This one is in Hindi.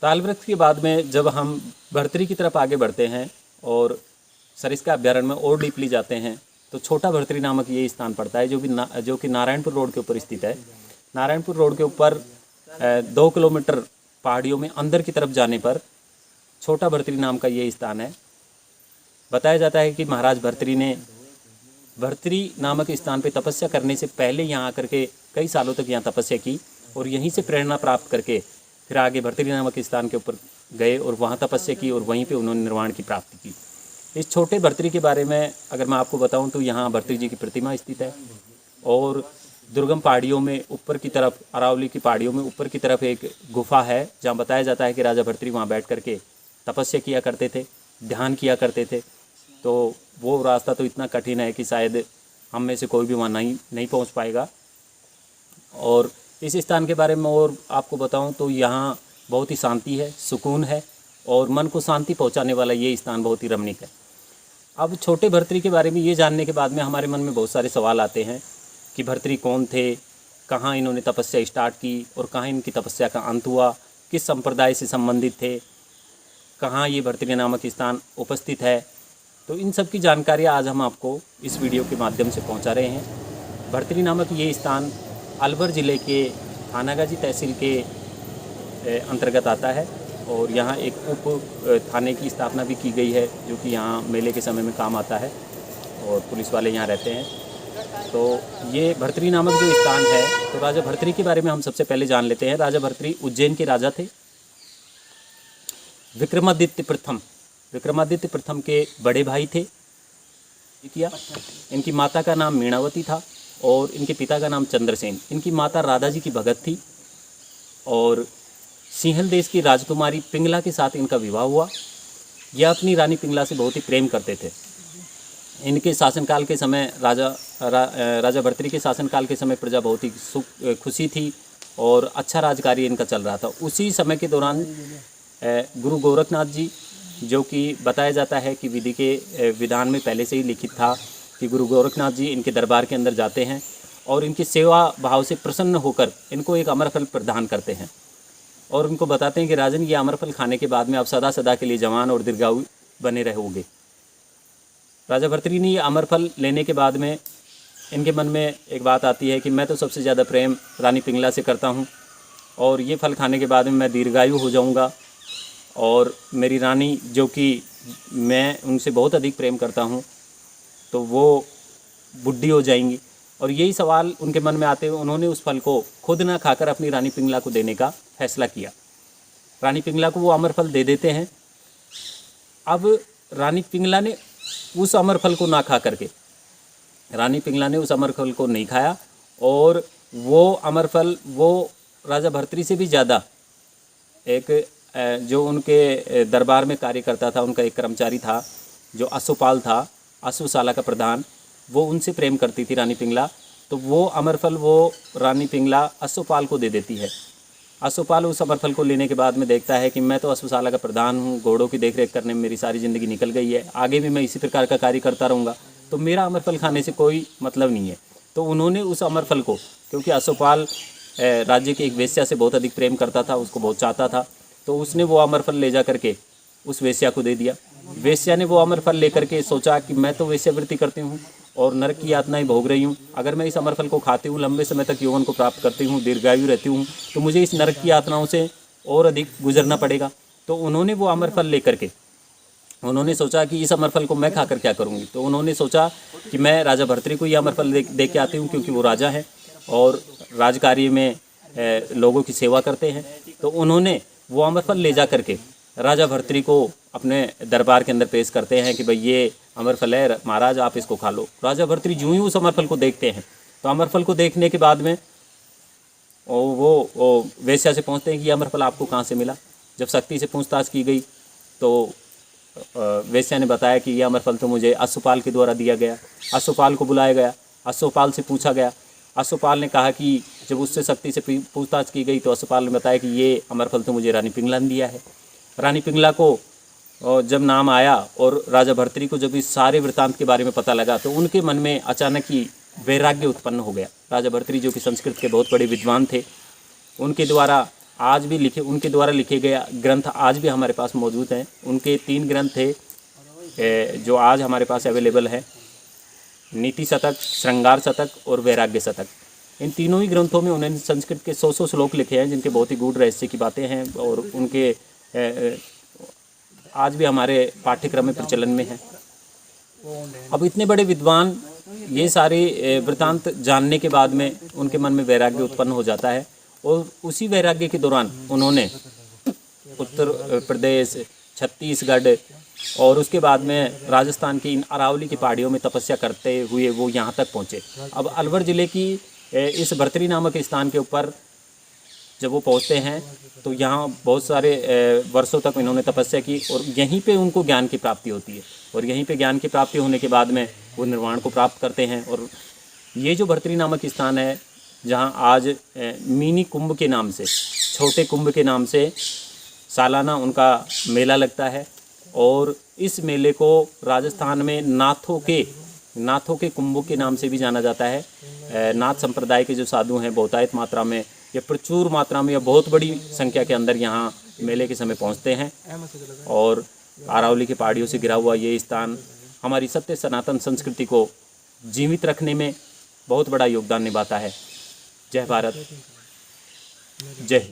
तालवृक्ष के बाद में जब हम भर्तरी की तरफ आगे बढ़ते हैं और सरिस्का अभ्यारण्य में और डीपली जाते हैं तो छोटा भर्तरी नामक ये स्थान पड़ता है, जो कि नारायणपुर रोड के ऊपर स्थित है। नारायणपुर रोड के ऊपर 2 किलोमीटर पहाड़ियों में अंदर की तरफ जाने पर छोटा भर्तरी नाम का ये स्थान है। बताया जाता है कि महाराज भर्तरी ने भर्तरी नामक स्थान पे तपस्या करने से पहले यहाँ आकर के कई सालों तक यहाँ तपस्या की और यहीं से प्रेरणा प्राप्त करके फिर आगे भर्तरी नामक स्थान के ऊपर गए और वहाँ तपस्या की और वहीं पे उन्होंने निर्वाण की प्राप्ति की। इस छोटे भर्तरी के बारे में अगर मैं आपको बताऊं तो यहाँ भर्तरी जी की प्रतिमा स्थित है और दुर्गम पहाड़ियों में ऊपर की तरफ, अरावली की पहाड़ियों में ऊपर की तरफ एक गुफा है जहाँ बताया जाता है कि राजा भर्तरी वहाँ बैठ करके तपस्या किया करते थे, ध्यान किया करते थे। तो वो रास्ता तो इतना कठिन है कि शायद हम में से कोई भी वहाँ नहीं पहुँच पाएगा। और इस स्थान के बारे में और आपको बताऊं तो यहाँ बहुत ही शांति है, सुकून है और मन को शांति पहुँचाने वाला ये स्थान बहुत ही रमणीक है। अब छोटे भर्तरी के बारे में ये जानने के बाद में हमारे मन में बहुत सारे सवाल आते हैं कि भर्तरी कौन थे, कहाँ इन्होंने तपस्या स्टार्ट की और कहाँ इनकी तपस्या का अंत हुआ, किस संप्रदाय से संबंधित थे, कहाँ ये भर्तरी नामक स्थान उपस्थित है। तो इन सब की जानकारी आज हम आपको इस वीडियो के माध्यम से पहुंचा रहे हैं। भर्तरी नामक ये स्थान अलवर ज़िले के थानागाजी तहसील के अंतर्गत आता है और यहाँ एक उप थाने की स्थापना भी की गई है जो कि यहाँ मेले के समय में काम आता है और पुलिस वाले यहाँ रहते हैं। तो ये भर्तरी नामक जो स्थान है, तो राजा भर्तरी के बारे में हम सबसे पहले जान लेते हैं। राजा भर्तरी उज्जैन के राजा थे। विक्रमादित्य प्रथम के बड़े भाई थे। किया इनकी माता का नाम मीणावती था और इनके पिता का नाम चंद्रसेन। इनकी माता राधा जी की भगत थी और सिंहल देश की राजकुमारी पिंगला के साथ इनका विवाह हुआ। यह अपनी रानी पिंगला से बहुत ही प्रेम करते थे। इनके शासनकाल के समय राजा भर्तरी के शासनकाल के समय प्रजा बहुत ही खुशी थी और अच्छा राजकार्य इनका चल रहा था। उसी समय के दौरान गुरु गोरखनाथ जी, जो कि बताया जाता है कि विधि के विधान में पहले से ही लिखित था कि गुरु गोरखनाथ जी इनके दरबार के अंदर जाते हैं और इनकी सेवा भाव से प्रसन्न होकर इनको एक अमरफल प्रदान करते हैं और उनको बताते हैं कि राजन, ये अमरफल खाने के बाद में आप सदा सदा के लिए जवान और दीर्घायु बने रहोगे। राजा भर्तरी ने ये अमरफल लेने के बाद में इनके मन में एक बात आती है कि मैं तो सबसे ज़्यादा प्रेम रानी पिंगला से करता हूँ और ये फल खाने के बाद में मैं दीर्घायु हो जाऊँगा और मेरी रानी, जो कि मैं उनसे बहुत अधिक प्रेम करता हूँ, तो वो बुढ़ी हो जाएंगी। और यही सवाल उनके मन में आते हुए उन्होंने उस फल को खुद ना खाकर अपनी रानी पिंगला को देने का फैसला किया। रानी पिंगला को वो अमरफल दे देते हैं। अब रानी पिंगला ने उस अमरफल को ना खा करके, रानी पिंगला ने उस अमरफल को नहीं खाया और वो अमरफल वो राजा भर्तरी से भी ज़्यादा एक जो उनके दरबार में कार्य करता था, उनका एक कर्मचारी था जो अश्वपाल था, अश्वशाला का प्रधान, वो उनसे प्रेम करती थी रानी पिंगला। तो वो अमरफल वो रानी पिंगला अश्वपाल को दे देती है। अश्वपाल उस अमरफल को लेने के बाद में देखता है कि मैं तो अश्वशाला का प्रधान हूँ, घोड़ों की देखरेख करने में मेरी सारी ज़िंदगी निकल गई है, आगे भी मैं इसी प्रकार का कार्य करता रहूँगा, तो मेरा अमरफल खाने से कोई मतलब नहीं है। तो उन्होंने उस अमरफल को, क्योंकि अश्वपाल राज्य की एक वेश्या से बहुत अधिक प्रेम करता था, उसको बहुत चाहता था, तो उसने वो अमरफल ले जा करके उस वेश्या को दे दिया। वेश्या ने वो अमरफल लेकर के सोचा कि मैं तो वेश्यावृत्ति करती हूँ और नरक की यातनाएं भोग रही हूँ, अगर मैं इस अमरफल को खाती हूँ, लंबे समय तक यौवन को प्राप्त करती हूँ, दीर्घायु रहती हूँ, तो मुझे इस नरक की यातनाओं से और अधिक गुजरना पड़ेगा। तो उन्होंने वो अमरफल लेकर के उन्होंने सोचा कि इस अमरफल को मैं खाकर क्या करूँगी। तो उन्होंने सोचा कि मैं राजा भर्तरी को ये अमरफल दे के आती हूँ, क्योंकि वो राजा हैं और राजकार्य में लोगों की सेवा करते हैं। तो उन्होंने वो अमरफल ले जा करके राजा भर्तरी को अपने दरबार के अंदर पेश करते हैं कि भाई ये अमरफल है महाराज, आप इसको खा लो। राजा भर्तरी यूं ही उस अमरफल को देखते हैं, तो अमरफल को देखने के बाद में वो वेश्या से पूछते हैं कि ये अमरफल आपको कहाँ से मिला। जब शक्ति से पूछताछ की गई तो वेश्या ने बताया कि ये अमरफल तो मुझे अश्वपाल के द्वारा दिया गया। अश्वपाल को बुलाया गया, अश्वपाल से पूछा गया। अश्वपाल ने कहा कि जब उससे शक्ति से पूछताछ की गई तो अश्वपाल ने बताया कि ये अमरफल तो मुझे रानी पिंगला ने दिया है। रानी पिंगला को जब नाम आया और राजा भर्तरी को जब इस सारे वृत्तांत के बारे में पता लगा तो उनके मन में अचानक ही वैराग्य उत्पन्न हो गया। राजा भर्तरी जो कि संस्कृत के बहुत बड़े विद्वान थे, उनके द्वारा आज भी लिखे, उनके द्वारा लिखे गए ग्रंथ आज भी हमारे पास मौजूद हैं। उनके 3 ग्रंथ थे जो आज हमारे पास अवेलेबल है, नीति शतक, श्रृंगार शतक और वैराग्य शतक। इन तीनों ही ग्रंथों में उन्होंने संस्कृत के 100 श्लोक लिखे हैं जिनके बहुत ही गूढ़ रहस्य की बातें हैं और उनके आज भी हमारे पाठ्यक्रम में प्रचलन में है। अब इतने बड़े विद्वान ये सारे वृत्तांत जानने के बाद में उनके मन में वैराग्य उत्पन्न हो जाता है और उसी वैराग्य के दौरान उन्होंने उत्तर प्रदेश, छत्तीसगढ़ और उसके बाद में राजस्थान की इन अरावली की पहाड़ियों में तपस्या करते हुए वो यहाँ तक पहुँचे। अब अलवर ज़िले की इस भर्तरी नामक स्थान के ऊपर जब वो पहुँचते हैं तो यहाँ बहुत सारे वर्षों तक इन्होंने तपस्या की और यहीं पे उनको ज्ञान की प्राप्ति होती है और यहीं पे ज्ञान की प्राप्ति होने के बाद में वो निर्वाण को प्राप्त करते हैं। और ये जो भर्तरी नामक स्थान है जहाँ आज मिनी कुंभ के नाम से, छोटे कुंभ के नाम से सालाना उनका मेला लगता है और इस मेले को राजस्थान में नाथों के कुंभों के नाम से भी जाना जाता है। नाथ संप्रदाय के जो साधु हैं बहुतायत मात्रा में या प्रचुर मात्रा में या बहुत बड़ी संख्या के अंदर यहाँ मेले के समय पहुँचते हैं और अरावली की पहाड़ियों से घिरा हुआ ये स्थान हमारी सत्य सनातन संस्कृति को जीवित रखने में बहुत बड़ा योगदान निभाता है। जय भारत, जय।